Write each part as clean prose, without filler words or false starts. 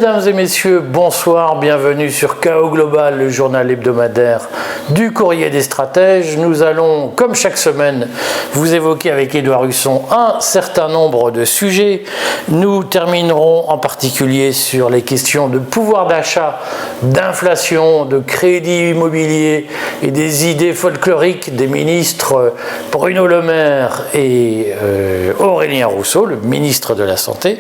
Mesdames et messieurs, bonsoir, bienvenue sur Chaos Global, le journal hebdomadaire du Courrier des Stratèges. Nous allons, comme chaque semaine, vous évoquer avec Édouard Husson un certain nombre de sujets. Nous terminerons en particulier sur les questions de pouvoir d'achat, d'inflation, de crédit immobilier et des idées folkloriques des ministres Bruno Le Maire et Aurélien Rousseau, le ministre de la Santé.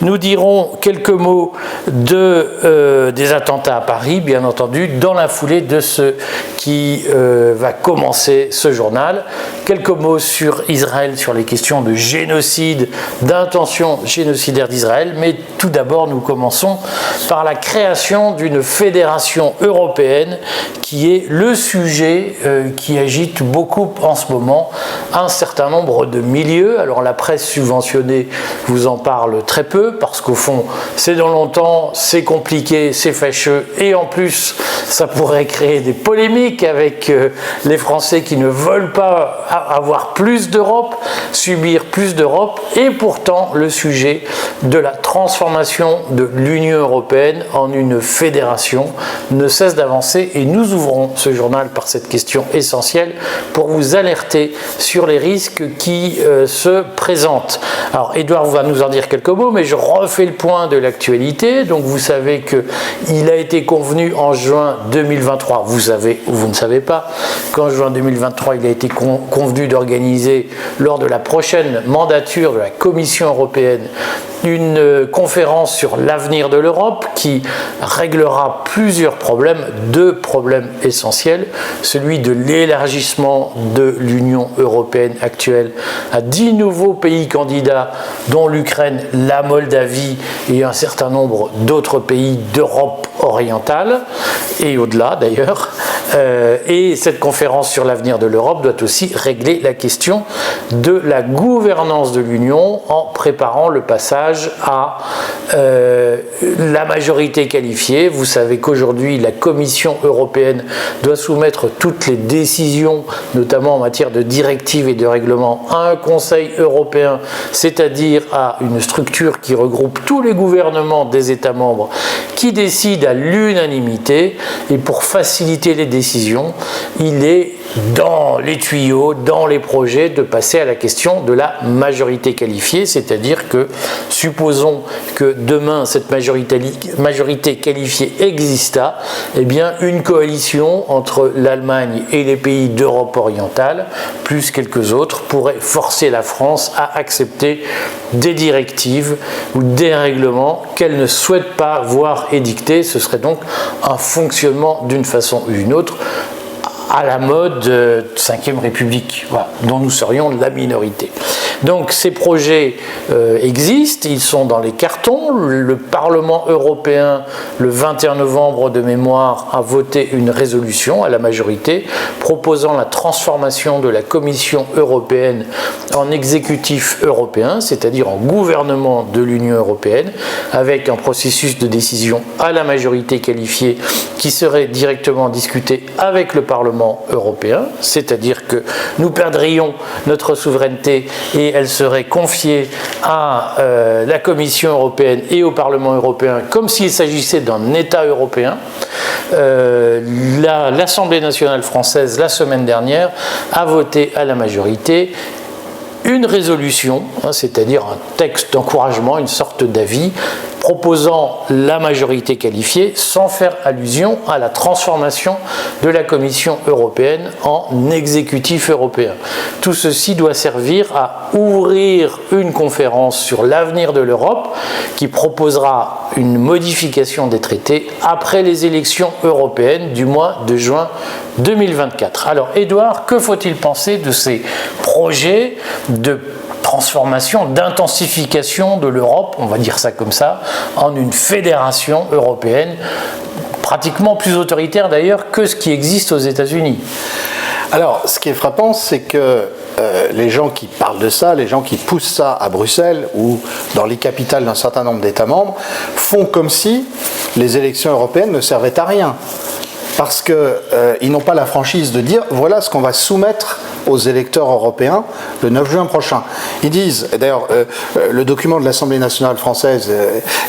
Nous dirons quelques mots des attentats à Paris, bien entendu, dans la foulée de ce qui va commencer ce journal. Quelques mots sur Israël, sur les questions de génocide, d'intention génocidaire d'Israël. Mais tout d'abord, nous commençons par la création d'une fédération européenne qui est le sujet qui agite beaucoup en ce moment un certain nombre de milieux. Alors la presse subventionnée vous en parle très peu parce qu'au fond, c'est dans longtemps, c'est compliqué, c'est fâcheux et en plus, ça pourrait créer des polémiques avec les Français qui ne veulent pas avoir plus d'Europe, subir plus d'Europe. Et pourtant, le sujet de la transformation de l'Union européenne en une fédération ne cesse d'avancer et nous ouvrons ce journal par cette question essentielle pour vous alerter sur les risques qui se présentent. Alors, Édouard va nous en dire quelques mots, mais je refais le point de l'actualité. Donc, vous savez qu'il a été convenu en juin 2023, vous savez ou vous ne savez pas, qu'en juin 2023, il a été convenu d'organiser, lors de la prochaine mandature de la Commission européenne, une conférence sur l'avenir de l'Europe qui réglera plusieurs problèmes, deux problèmes essentiels, celui de l'élargissement de l'Union européenne actuelle à 10 nouveaux pays candidats, dont l'Ukraine, la Moldavie et un certain nombre d'autres pays d'Europe orientale, et au-delà d'ailleurs. Et cette conférence sur l'avenir de l'Europe doit aussi régler la question de la gouvernance de l'Union en préparant le passage à la majorité qualifiée. Vous savez qu'aujourd'hui, la Commission européenne doit soumettre toutes les décisions, notamment en matière de directives et de règlements, à un Conseil européen, c'est-à-dire à une structure qui regroupe tous les gouvernements des États membres qui décident à l'unanimité. Et pour faciliter les décisions, il est dans les tuyaux, dans les projets, de passer à la question de la majorité qualifiée, c'est-à-dire que, supposons que demain cette majorité qualifiée exista, eh bien une coalition entre l'Allemagne et les pays d'Europe orientale, plus quelques autres, pourrait forcer la France à accepter des directives ou des règlements qu'elle ne souhaite pas voir édictés. Ce serait donc un fonctionnement d'une façon ou d'une autre à la mode 5e République, voilà, dont nous serions la minorité. Donc ces projets existent, ils sont dans les cartons. Le Parlement européen, le 21 novembre de mémoire, a voté une résolution à la majorité proposant la transformation de la Commission européenne en exécutif européen, c'est-à-dire en gouvernement de l'Union européenne, avec un processus de décision à la majorité qualifiée qui serait directement discuté avec le Parlement européen, c'est-à-dire que nous perdrions notre souveraineté et elle serait confiée à la Commission européenne et au Parlement européen comme s'il s'agissait d'un État européen. L'Assemblée nationale française, la semaine dernière, a voté à la majorité une résolution, c'est-à-dire un texte d'encouragement, une sorte d'avis, proposant la majorité qualifiée sans faire allusion à la transformation de la Commission européenne en exécutif européen. Tout ceci doit servir à ouvrir une conférence sur l'avenir de l'Europe qui proposera une modification des traités après les élections européennes du mois de juin 2024. Alors Édouard, que faut-il penser de ces projets de transformation, d'intensification de l'Europe, on va dire ça comme ça, en une fédération européenne, pratiquement plus autoritaire d'ailleurs que ce qui existe aux États-Unis? Alors, ce qui est frappant, c'est que les gens qui parlent de ça, les gens qui poussent ça à Bruxelles ou dans les capitales d'un certain nombre d'États membres, font comme si les élections européennes ne servaient à rien. Parce qu'ils n'ont pas la franchise de dire voilà ce qu'on va soumettre aux électeurs européens le 9 juin prochain. Ils disent, et d'ailleurs le document de l'Assemblée nationale française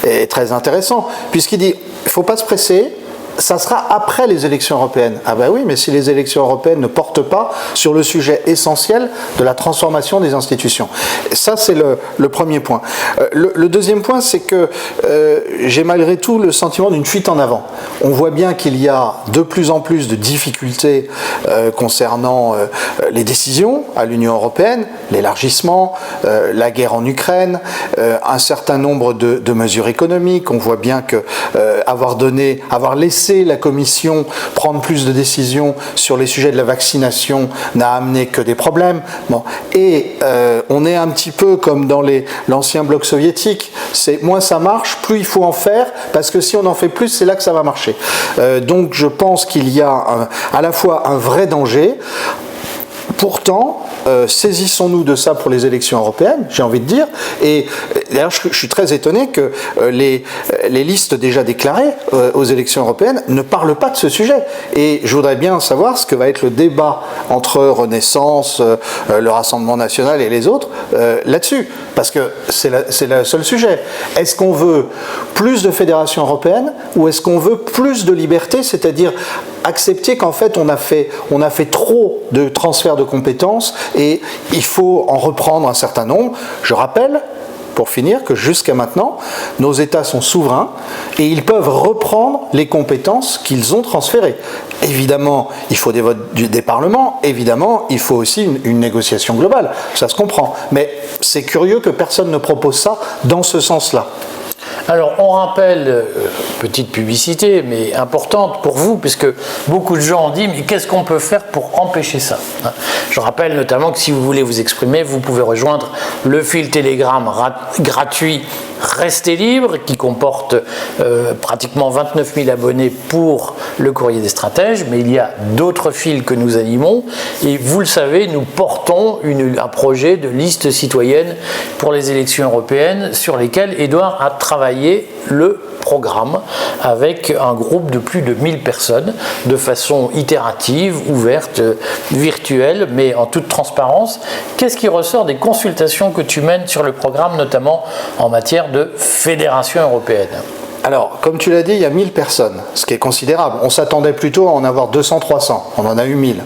est très intéressant, puisqu'il dit, il ne faut pas se presser, ça sera après les élections européennes. Ah ben oui, mais si les élections européennes ne portent pas sur le sujet essentiel de la transformation des institutions. Ça, c'est le premier point. Le deuxième point, c'est que j'ai malgré tout le sentiment d'une fuite en avant. On voit bien qu'il y a de plus en plus de difficultés concernant les décisions à l'Union européenne, l'élargissement, la guerre en Ukraine, un certain nombre de mesures économiques. On voit bien que avoir laissé la Commission prendre plus de décisions sur les sujets de la vaccination n'a amené que des problèmes. Bon. Et on est un petit peu comme dans l'ancien bloc soviétique. C'est moins ça marche, plus il faut en faire, parce que si on en fait plus, c'est là que ça va marcher. Donc je pense qu'il y a à la fois un vrai danger. Pourtant, saisissons-nous de ça pour les élections européennes, j'ai envie de dire. Et d'ailleurs, je suis très étonné que les listes déjà déclarées aux élections européennes ne parlent pas de ce sujet. Et je voudrais bien savoir ce que va être le débat entre Renaissance, le Rassemblement national et les autres là-dessus. Parce que c'est le seul sujet. Est-ce qu'on veut plus de fédération européenne ou est-ce qu'on veut plus de liberté, c'est-à-dire accepter qu'en fait on a fait trop de transferts de compétences et il faut en reprendre un certain nombre. Je rappelle, pour finir, que jusqu'à maintenant, nos États sont souverains et ils peuvent reprendre les compétences qu'ils ont transférées. Évidemment, il faut des votes des parlements, évidemment, il faut aussi une négociation globale, ça se comprend. Mais c'est curieux que personne ne propose ça dans ce sens-là. Alors, on rappelle, petite publicité, mais importante pour vous, puisque beaucoup de gens ont dit, mais qu'est-ce qu'on peut faire pour empêcher ça ? Je rappelle notamment que si vous voulez vous exprimer, vous pouvez rejoindre le fil Telegram gratuit Restez Libre, qui comporte pratiquement 29 000 abonnés pour le Courrier des Stratèges, mais il y a d'autres fils que nous animons, et vous le savez, nous portons un projet de liste citoyenne pour les élections européennes, sur lesquelles Édouard a travaillé le programme avec un groupe de plus de 1000 personnes, de façon itérative, ouverte, virtuelle, mais en toute transparence. Qu'est-ce qui ressort des consultations que tu mènes sur le programme, notamment en matière de fédération européenne ? Alors, comme tu l'as dit, il y a 1000 personnes, ce qui est considérable. On s'attendait plutôt à en avoir 200, 300. On en a eu 1000.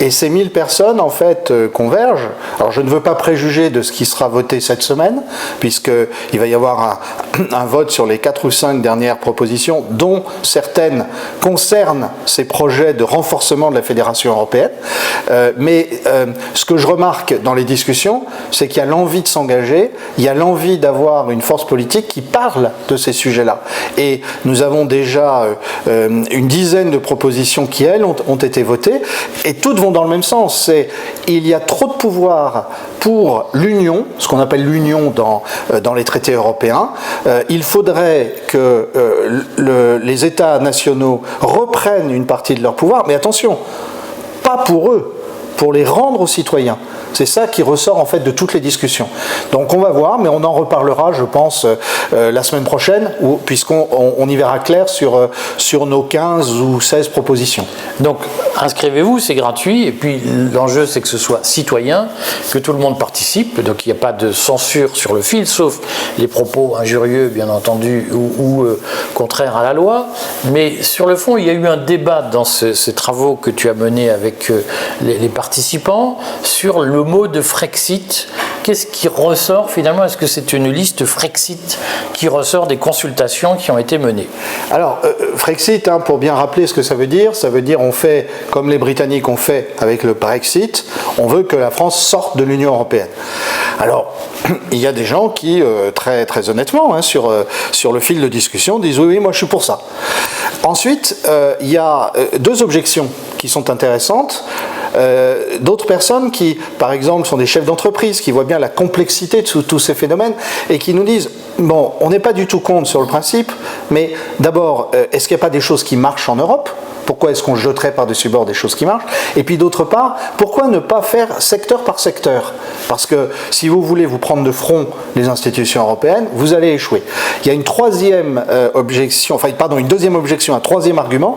Et ces 1000 personnes, en fait, convergent. Alors, je ne veux pas préjuger de ce qui sera voté cette semaine, puisqu'il va y avoir un vote sur les 4 ou 5 dernières propositions, dont certaines concernent ces projets de renforcement de la fédération européenne. Mais ce que je remarque dans les discussions, c'est qu'il y a l'envie de s'engager, il y a l'envie d'avoir une force politique qui parle de ces sujets-là. Et nous avons déjà une dizaine de propositions qui, elles, ont été votées, et toutes vont dans le même sens. Il y a trop de pouvoir pour l'Union, ce qu'on appelle l'Union dans les traités européens. Il faudrait que les États nationaux reprennent une partie de leur pouvoir, mais attention, pas pour eux, pour les rendre aux citoyens. C'est ça qui ressort en fait de toutes les discussions. Donc on va voir, mais on en reparlera, je pense, la semaine prochaine, puisqu'on y verra clair sur nos 15 ou 16 propositions. Donc inscrivez-vous, c'est gratuit, et puis l'enjeu c'est que ce soit citoyen, que tout le monde participe, donc il n'y a pas de censure sur le fil, sauf les propos injurieux, bien entendu, ou contraires à la loi. Mais sur le fond, il y a eu un débat dans ces travaux que tu as menés avec les participants sur le mot de Frexit. Qu'est-ce qui ressort finalement ? Est-ce que c'est une liste Frexit qui ressort des consultations qui ont été menées ? Alors, Frexit, pour bien rappeler ce que ça veut dire on fait comme les Britanniques ont fait avec le Brexit, on veut que la France sorte de l'Union européenne. Alors, il y a des gens qui, très, très honnêtement, sur le fil de discussion, disent oui, moi je suis pour ça. Ensuite, il y a deux objections qui sont intéressantes. D'autres personnes qui, par exemple, sont des chefs d'entreprise, qui voient bien la complexité de tous ces phénomènes et qui nous disent bon, on n'est pas du tout contre sur le principe, mais d'abord, est-ce qu'il n'y a pas des choses qui marchent en Europe ? Pourquoi est-ce qu'on jeterait par-dessus bord des choses qui marchent? Et puis d'autre part, pourquoi ne pas faire secteur par secteur? Parce que si vous voulez vous prendre de front les institutions européennes, vous allez échouer. Il y a une troisième objection, enfin pardon, une deuxième objection, un troisième argument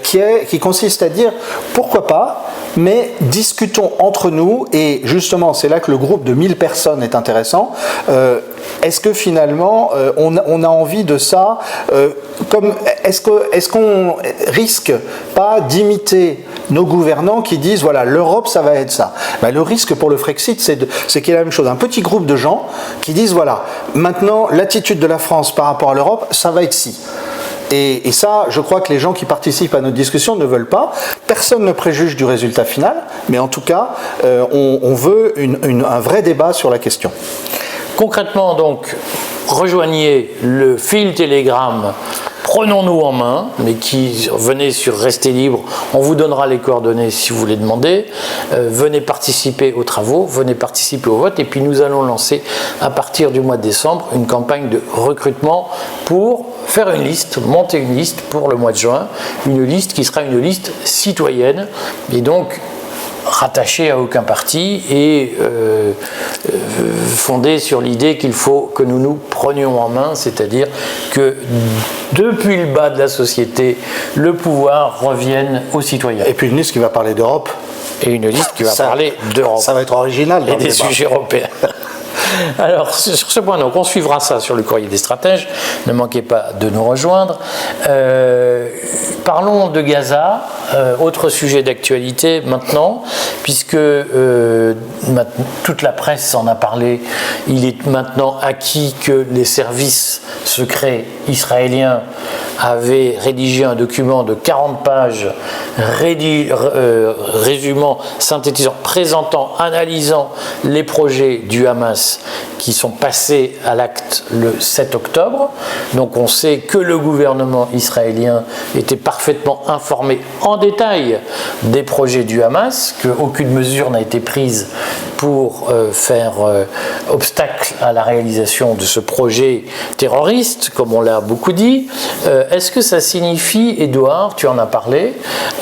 qui consiste à dire pourquoi pas, mais discutons entre nous, et justement c'est là que le groupe de 1000 personnes est intéressant. Est-ce que finalement on a envie de ça est-ce qu'on risque pas d'imiter nos gouvernants qui disent voilà, l'Europe ça va être ça. Ben, le risque pour le Frexit c'est qu'il y a la même chose, un petit groupe de gens qui disent voilà, maintenant l'attitude de la France par rapport à l'Europe ça va être ci. Et ça, je crois que les gens qui participent à notre discussion ne veulent pas. Personne ne préjuge du résultat final, mais en tout cas, on veut un vrai débat sur la question. Concrètement, donc, rejoignez le fil Telegram Prenons-nous en main, mais qui venez sur Restez Libre, on vous donnera les coordonnées si vous les demandez, venez participer aux travaux, venez participer au vote, et puis nous allons lancer à partir du mois de décembre une campagne de recrutement pour faire une liste, monter une liste pour le mois de juin, une liste qui sera une liste citoyenne, et donc rattaché à aucun parti et fondé sur l'idée qu'il faut que nous nous prenions en main, c'est-à-dire que depuis le bas de la société, le pouvoir revienne aux citoyens. Et puis une liste qui va parler d'Europe. Et une liste qui va parler d'Europe. Ça va être original. Et des sujets européens. Alors, sur ce point, donc, on suivra ça sur le courrier des stratèges. Ne manquez pas de nous rejoindre. Parlons de Gaza, autre sujet d'actualité maintenant, puisque toute la presse en a parlé. Il est maintenant acquis que les services secrets israéliens avaient rédigé un document de 40 pages résumant, synthétisant, présentant, analysant les projets du Hamas qui sont passés à l'acte le 7 octobre. Donc on sait que le gouvernement israélien était parfaitement informé en détail des projets du Hamas, qu'aucune mesure n'a été prise pour faire obstacle à la réalisation de ce projet terroriste, comme on l'a beaucoup dit. Est-ce que ça signifie, Édouard, tu en as parlé,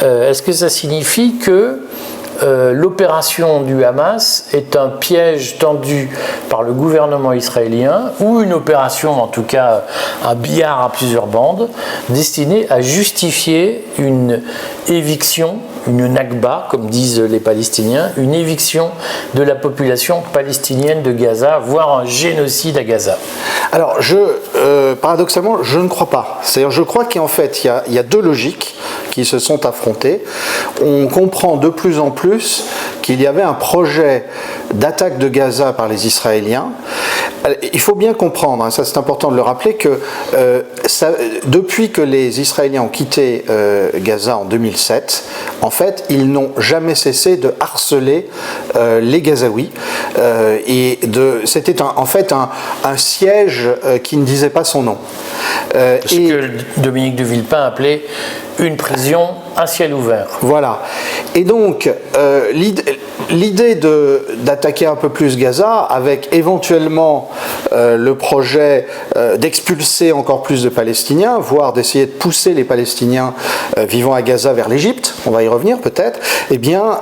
est-ce que ça signifie que l'opération du Hamas est un piège tendu par le gouvernement israélien, ou une opération, en tout cas un billard à plusieurs bandes, destinée à justifier une éviction, une Nakba, comme disent les Palestiniens, une éviction de la population palestinienne de Gaza, voire un génocide à Gaza? Alors, paradoxalement, je ne crois pas. C'est-à-dire, je crois qu'en fait, il y a deux logiques qui se sont affrontées. On comprend de plus en plus qu'il y avait un projet d'attaque de Gaza par les Israéliens. Il faut bien comprendre, hein, ça c'est important de le rappeler, que depuis que les Israéliens ont quitté Gaza en 2007, en fait, ils n'ont jamais cessé de harceler les Gazaouis. C'était en fait un siège qui ne disait pas son nom. Ce que Dominique de Villepin appelait une prison à ciel ouvert. Voilà. Et donc, l'idée d'attaquer un peu plus Gaza, avec éventuellement le projet d'expulser encore plus de Palestiniens, voire d'essayer de pousser les Palestiniens vivant à Gaza vers l'Égypte, on va y revenir peut-être, eh bien,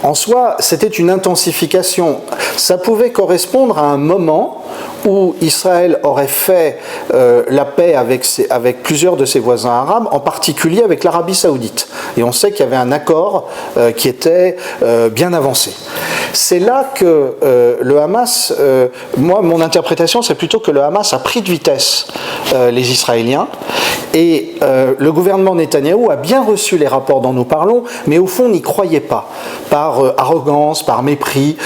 en soi, c'était une intensification. Ça pouvait correspondre à un moment où Israël aurait fait la paix avec plusieurs de ses voisins arabes, en particulier avec l'Arabie Saoudite. Et on sait qu'il y avait un accord qui était bien avancé. C'est là que le Hamas, moi, mon interprétation, c'est plutôt que le Hamas a pris de vitesse les Israéliens, et le gouvernement Netanyahou a bien reçu les rapports dont nous parlons, mais au fond n'y croyait pas, par arrogance, par mépris,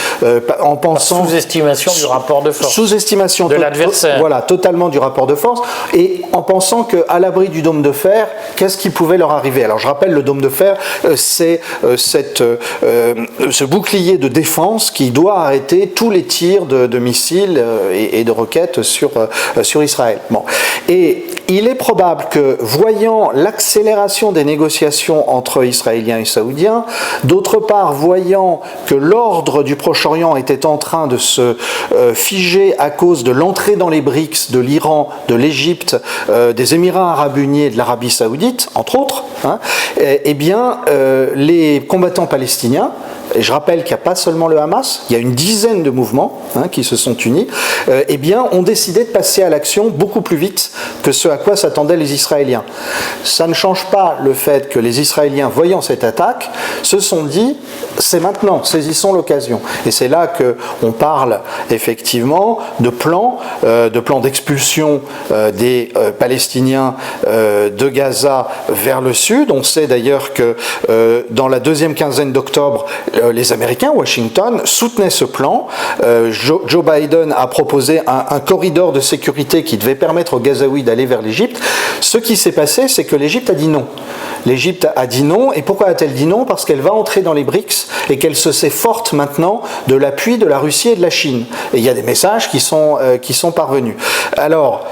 en pensant... Par sous-estimation du rapport de force. Sous-estimation de l'adversaire. Voilà, totalement du rapport de force, et en pensant qu'à l'abri du dôme de fer, qu'est-ce qui pouvait leur arriver? Alors je rappelle, le dôme de fer, c'est ce bouclier de défense qui doit arrêter tous les tirs de missiles et de roquettes sur Israël. Bon. Et il est probable que, voyant l'accélération des négociations entre Israéliens et Saoudiens, d'autre part, voyant que l'ordre du Proche-Orient était en train de se figer à cause de l'entrée dans les BRICS de l'Iran, de l'Égypte, des Émirats arabes unis et de l'Arabie saoudite, entre autres, eh bien, les combattants palestiniens, et je rappelle qu'il n'y a pas seulement le Hamas, il y a une dizaine de mouvements qui se sont unis, eh bien, ont décidé de passer à l'action beaucoup plus vite que ce à quoi s'attendaient les Israéliens. Ça ne change pas le fait que les Israéliens, voyant cette attaque, se sont dit, c'est maintenant, saisissons l'occasion. Et c'est là qu'on parle effectivement de plans d'expulsion des Palestiniens de Gaza vers le sud. On sait d'ailleurs que dans la deuxième quinzaine d'octobre, les Américains, Washington, soutenaient ce plan. Joe Biden a proposé un corridor de sécurité qui devait permettre aux Gazaouis d'aller vers l'Égypte. Ce qui s'est passé, c'est que l'Égypte a dit non. L'Égypte a dit non. Et pourquoi a-t-elle dit non? Parce qu'elle va entrer dans les BRICS et qu'elle se sait forte maintenant de l'appui de la Russie et de la Chine. Et il y a des messages qui sont parvenus. Alors,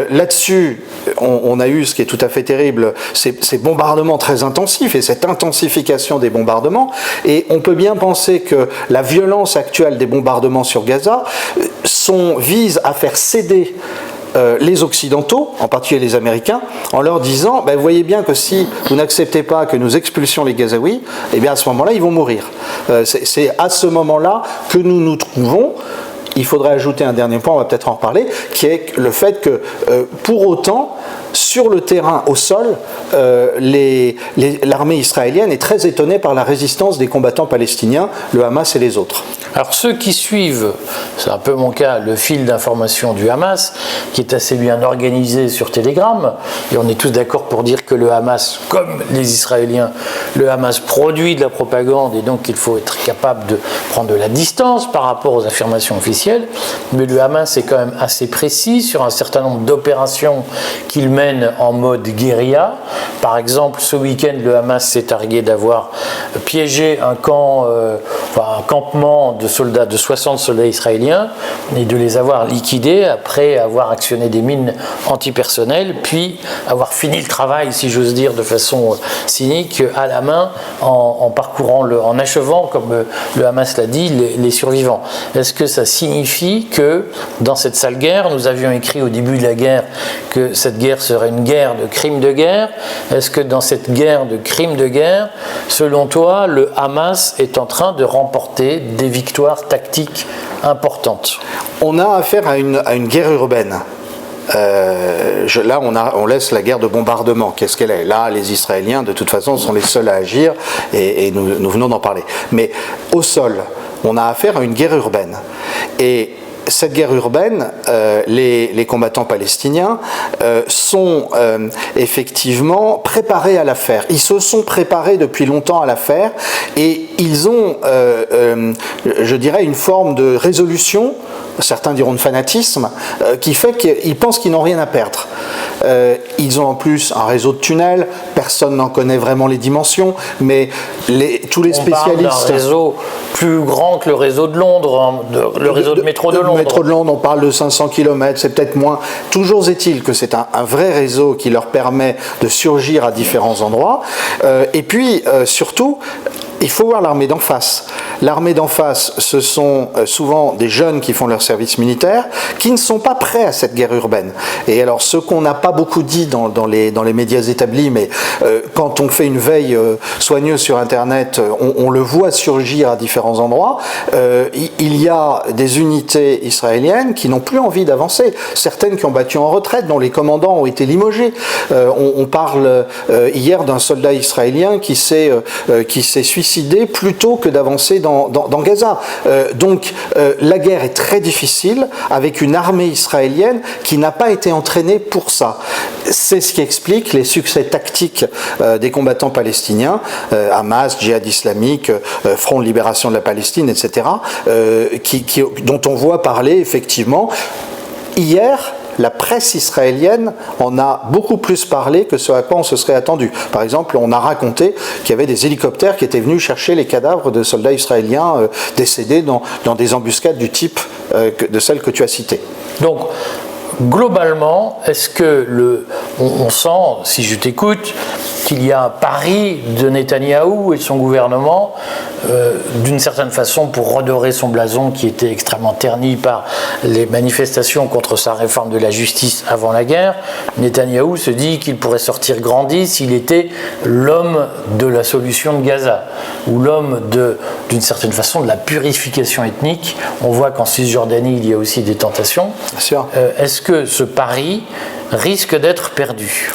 là-dessus, on a eu ce qui est tout à fait terrible, ces bombardements très intensifs et cette intensification des bombardements. Et on peut bien penser que la violence actuelle des bombardements sur Gaza vise à faire céder les Occidentaux, en particulier les Américains, en leur disant vous voyez bien que si vous n'acceptez pas que nous expulsions les Gazaouis, eh bien à ce moment-là, ils vont mourir. C'est à ce moment-là que nous nous trouvons. Il faudrait ajouter un dernier point, on va peut-être en reparler, qui est le fait que, pour autant, sur le terrain, au sol, l'armée israélienne est très étonnée par la résistance des combattants palestiniens, le Hamas et les autres. Alors ceux qui suivent, c'est un peu mon cas, le fil d'information du Hamas, qui est assez bien organisé sur Telegram, et on est tous d'accord pour dire que le Hamas, comme les Israéliens, le Hamas produit de la propagande, et donc il faut être capable de prendre de la distance par rapport aux affirmations officielles, mais le Hamas est quand même assez précis sur un certain nombre d'opérations qu'il mène en mode guérilla. Par exemple, ce week-end, le Hamas s'est targué d'avoir piégé un campement de 60 soldats israéliens et de les avoir liquidés après avoir actionné des mines antipersonnelles, puis avoir fini le travail, si j'ose dire, de façon cynique, à la main, en achevant, comme le Hamas l'a dit, les survivants. Est-ce que ça signifie que dans cette sale guerre, nous avions écrit au début de la guerre que cette guerre serait une guerre de crimes de guerre? Est-ce que dans cette guerre de crimes de guerre, selon toi, le Hamas est en train de remporter des victoires tactiques importantes? On a affaire à une guerre urbaine. Là, on laisse la guerre de bombardement. Qu'est-ce qu'elle est? Là, les Israéliens, de toute façon, sont les seuls à agir, et nous venons d'en parler. Mais au sol, on a affaire à une guerre urbaine. Et cette guerre urbaine, les combattants palestiniens sont effectivement préparés à la faire. Ils se sont préparés depuis longtemps à la faire, et ils ont, je dirais, une forme de résolution, certains diront de fanatisme, qui fait qu'ils pensent qu'ils n'ont rien à perdre. Ils ont en plus un réseau de tunnels, personne n'en connaît vraiment les dimensions, mais tous les spécialistes... On parle d'un réseau plus grand que le réseau de Londres, le réseau de métro de Londres. Le métro de Londres, on parle de 500 km, c'est peut-être moins. Toujours est-il que c'est un vrai réseau qui leur permet de surgir à différents endroits. Et puis, surtout, il faut voir l'armée d'en face. L'armée d'en face, ce sont souvent des jeunes qui font leur service militaire, qui ne sont pas prêts à cette guerre urbaine. Et alors, ce qu'on n'a pas beaucoup dit dans les médias établis, mais quand on fait une veille soigneuse sur Internet, on le voit surgir à différents endroits. Il y a des unités israéliennes qui n'ont plus envie d'avancer. Certaines qui ont battu en retraite, dont les commandants ont été limogés. On parle hier d'un soldat israélien qui s'est suicidé plutôt que d'avancer dans Gaza. Donc la guerre est très difficile avec une armée israélienne qui n'a pas été entraînée pour ça. C'est ce qui explique les succès tactiques des combattants palestiniens, Hamas, Djihad islamique, Front de libération de la Palestine, etc., dont on voit parler effectivement. Hier, la presse israélienne en a beaucoup plus parlé que ce à quoi on se serait attendu. Par exemple, on a raconté qu'il y avait des hélicoptères qui étaient venus chercher les cadavres de soldats israéliens décédés dans des embuscades du type de celles que tu as citées. Donc, globalement, est-ce que on sent, si je t'écoute, qu'il y a un pari de Netanyahou et de son gouvernement, d'une certaine façon, pour redorer son blason qui était extrêmement terni par les manifestations contre sa réforme de la justice avant la guerre. Netanyahou se dit qu'il pourrait sortir grandi s'il était l'homme de la solution de Gaza, ou l'homme d'une certaine façon de la purification ethnique. On voit qu'en Cisjordanie, il y a aussi des tentations. Bien sûr. Est-ce que ce pari risque d'être perdu ?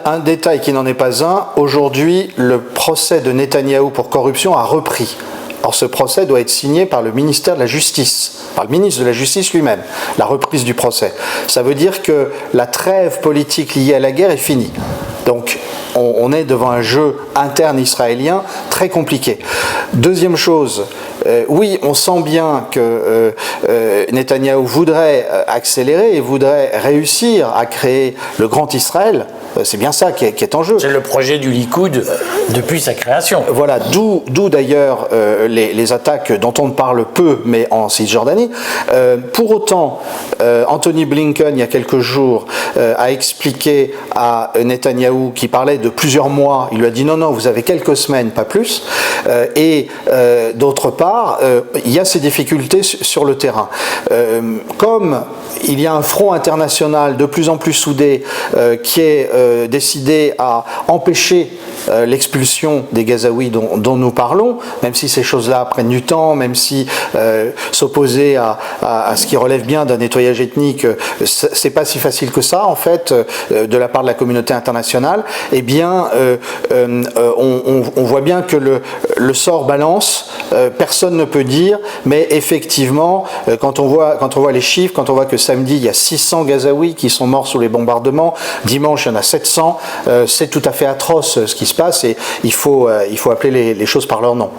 Un détail qui n'en est pas un, aujourd'hui, le procès de Netanyahou pour corruption a repris. Or, ce procès doit être signé par le ministère de la Justice, par le ministre de la Justice lui-même, la reprise du procès. Ça veut dire que la trêve politique liée à la guerre est finie. Donc, on est devant un jeu interne israélien très compliqué. Deuxième chose, oui, on sent bien que Netanyahou voudrait accélérer et voudrait réussir à créer le grand Israël. C'est bien ça qui est en jeu. C'est le projet du Likoud depuis sa création. Voilà, d'où d'ailleurs les attaques dont on ne parle peu, mais en Cisjordanie. Pour autant, Anthony Blinken, il y a quelques jours, a expliqué à Netanyahou, qui parlait de plusieurs mois, il lui a dit non, vous avez quelques semaines, pas plus. Et d'autre part, il y a ces difficultés sur le terrain. Comme il y a un front international de plus en plus soudé qui est décidé à empêcher l'expulsion des Gazaouis dont nous parlons, même si ces choses-là prennent du temps, même si s'opposer à ce qui relève bien d'un nettoyage ethnique, c'est pas si facile que ça, en fait, de la part de la communauté internationale, eh bien, on voit bien que le sort balance, personne ne peut dire, mais effectivement, quand on voit les chiffres, quand on voit que samedi, il y a 600 Gazaouis qui sont morts sous les bombardements, dimanche, il y en a 700, c'est tout à fait atroce ce qui se passe et il faut appeler les choses par leur nom.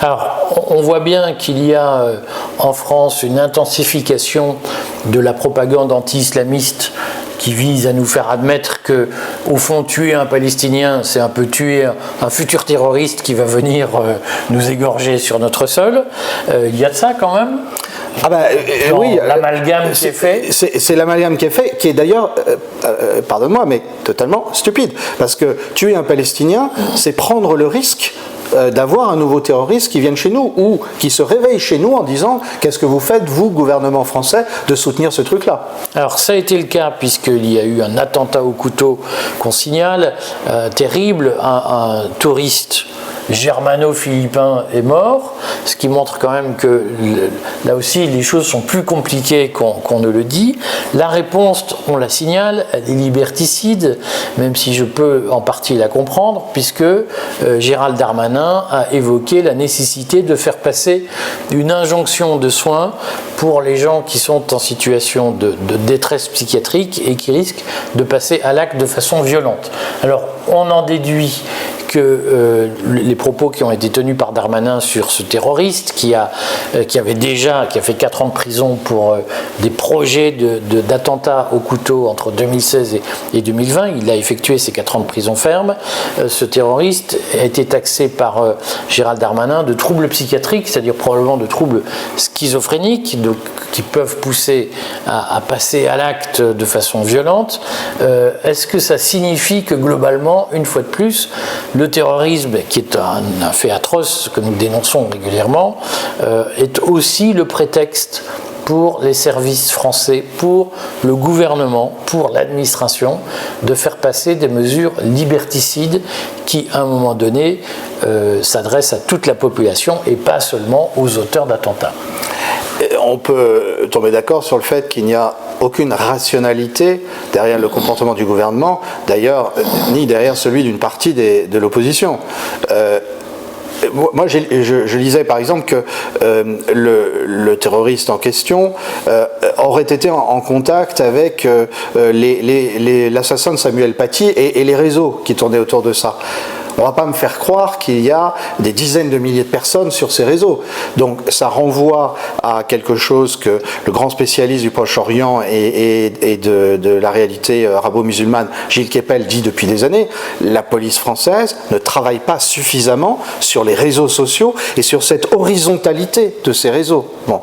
Alors, on voit bien qu'il y a en France une intensification de la propagande anti-islamiste qui vise à nous faire admettre que, au fond, tuer un Palestinien, c'est un peu tuer un futur terroriste qui va venir nous égorger sur notre sol. Il y a de ça quand même. Oui, l'amalgame qui est fait. C'est l'amalgame qui est fait, qui est d'ailleurs, pardonne-moi, mais totalement stupide. Parce que tuer un Palestinien, c'est prendre le risque d'avoir un nouveau terroriste qui vienne chez nous ou qui se réveille chez nous en disant qu'est-ce que vous faites, vous, gouvernement français, de soutenir ce truc-là. Alors ça a été le cas puisqu'il y a eu un attentat au couteau qu'on signale, terrible, un touriste germano-philippin est mort, ce qui montre quand même que là aussi les choses sont plus compliquées qu'on ne le dit. La réponse, on la signale, elle est liberticide, même si je peux en partie la comprendre, puisque Gérald Darmanin a évoqué la nécessité de faire passer une injonction de soins pour les gens qui sont en situation de détresse psychiatrique et qui risquent de passer à l'acte de façon violente. Alors on en déduit que les propos qui ont été tenus par Darmanin sur ce terroriste qui a fait 4 ans de prison pour des projets d'attentats au couteau entre 2016 et 2020, il a effectué ces 4 ans de prison ferme. Ce terroriste a été taxé par Gérald Darmanin de troubles psychiatriques, c'est-à-dire probablement de troubles schizophréniques, qui peuvent pousser à passer à l'acte de façon violente. Est-ce que ça signifie que globalement, une fois de plus, le terrorisme, qui est un fait atroce que nous dénonçons régulièrement, est aussi le prétexte pour les services français, pour le gouvernement, pour l'administration, de faire passer des mesures liberticides qui, à un moment donné, s'adressent à toute la population et pas seulement aux auteurs d'attentats? On peut tomber d'accord sur le fait qu'il n'y a aucune rationalité derrière le comportement du gouvernement, d'ailleurs, ni derrière celui d'une partie de l'opposition. Moi, je lisais par exemple que le terroriste en question aurait été en contact avec l'assassin de Samuel Paty et les réseaux qui tournaient autour de ça. On ne va pas me faire croire qu'il y a des dizaines de milliers de personnes sur ces réseaux. Donc ça renvoie à quelque chose que le grand spécialiste du Proche-Orient et de la réalité arabo-musulmane, Gilles Kepel, dit depuis des années. La police française ne travaille pas suffisamment sur les réseaux sociaux et sur cette horizontalité de ces réseaux. Bon,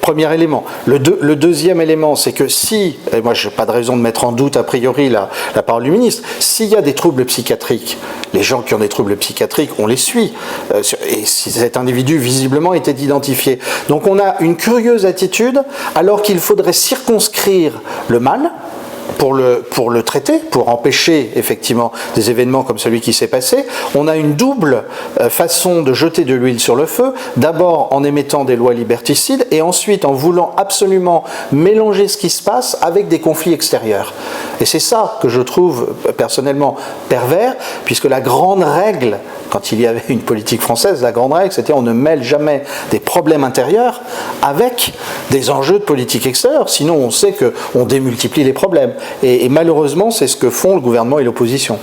premier élément. Le deuxième élément, c'est que si, et moi je n'ai pas de raison de mettre en doute a priori la parole du ministre, s'il y a des troubles psychiatriques, les gens qui ont des troubles psychiatriques, on les suit. Et si cet individu visiblement était identifié. Donc on a une curieuse attitude, alors qu'il faudrait circonscrire le mal, pour le traiter, pour empêcher effectivement des événements comme celui qui s'est passé. On a une double façon de jeter de l'huile sur le feu, d'abord en émettant des lois liberticides et ensuite en voulant absolument mélanger ce qui se passe avec des conflits extérieurs. Et c'est ça que je trouve personnellement pervers, puisque la grande règle, quand il y avait une politique française, la grande règle c'était on ne mêle jamais des problèmes intérieurs avec des enjeux de politique extérieure, sinon on sait qu'on démultiplie les problèmes. Et malheureusement, c'est ce que font le gouvernement et l'opposition.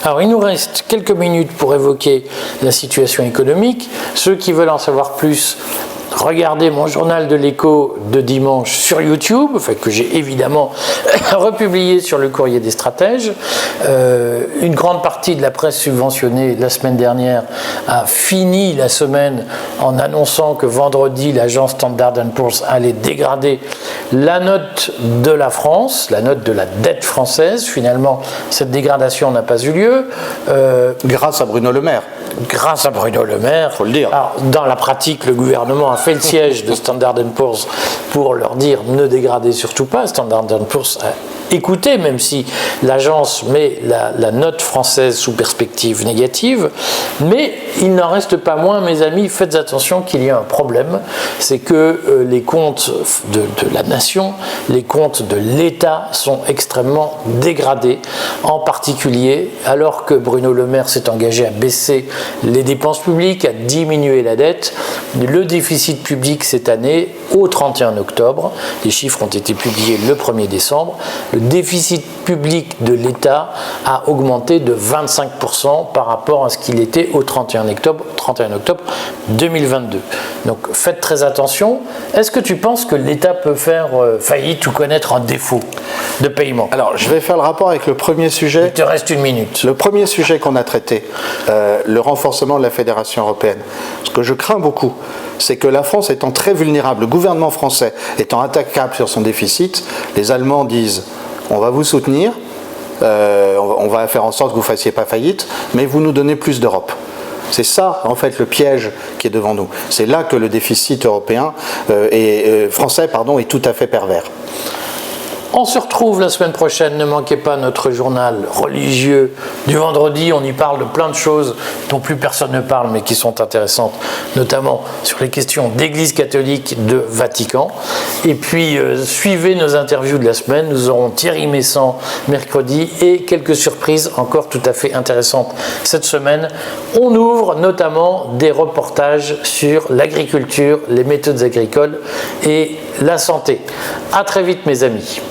Alors, il nous reste quelques minutes pour évoquer la situation économique. Ceux qui veulent en savoir plus, regardez mon journal de l'écho de dimanche sur YouTube, que j'ai évidemment republié sur le Courrier des Stratèges. Une grande partie de la presse subventionnée la semaine dernière a fini la semaine en annonçant que vendredi, l'agence Standard & Poor's allait dégrader la note de la France, la note de la dette française. Finalement, cette dégradation n'a pas eu lieu. Grâce à Bruno Le Maire. Grâce à Bruno Le Maire. Il faut le dire. Alors, dans la pratique, le gouvernement a fait le siège de Standard & Poor's pour leur dire ne dégradez surtout pas. Standard & Poor's a écouté, même si l'agence met la note française sous perspective négative. Mais il n'en reste pas moins, mes amis, faites attention qu'il y a un problème. C'est que les comptes de la nation, les comptes de l'État sont extrêmement dégradés. En particulier, alors que Bruno Le Maire s'est engagé à baisser les dépenses publiques, à diminuer la dette, le déficit public cette année, au 31 octobre, les chiffres ont été publiés le 1er décembre, le déficit public de l'État a augmenté de 25% par rapport à ce qu'il était au 31 octobre 2022. Donc faites très attention. Est-ce que tu penses que l'État peut faire faillite ou connaître un défaut de paiement? Alors, je vais faire le rapport avec le premier sujet. Il te reste une minute. Le premier sujet qu'on a traité, le renforcement de la Fédération européenne. Ce que je crains beaucoup, c'est que la France étant très vulnérable, le gouvernement français étant attaquable sur son déficit, les Allemands disent on va vous soutenir, on va faire en sorte que vous ne fassiez pas faillite, mais vous nous donnez plus d'Europe. C'est ça, en fait, le piège qui est devant nous. C'est là que le déficit européen français est tout à fait pervers. On se retrouve la semaine prochaine, ne manquez pas notre journal religieux du vendredi, on y parle de plein de choses dont plus personne ne parle mais qui sont intéressantes, notamment sur les questions d'Église catholique de Vatican. Et puis suivez nos interviews de la semaine, nous aurons Thierry Messant mercredi et quelques surprises encore tout à fait intéressantes cette semaine. On ouvre notamment des reportages sur l'agriculture, les méthodes agricoles et la santé. À très vite mes amis.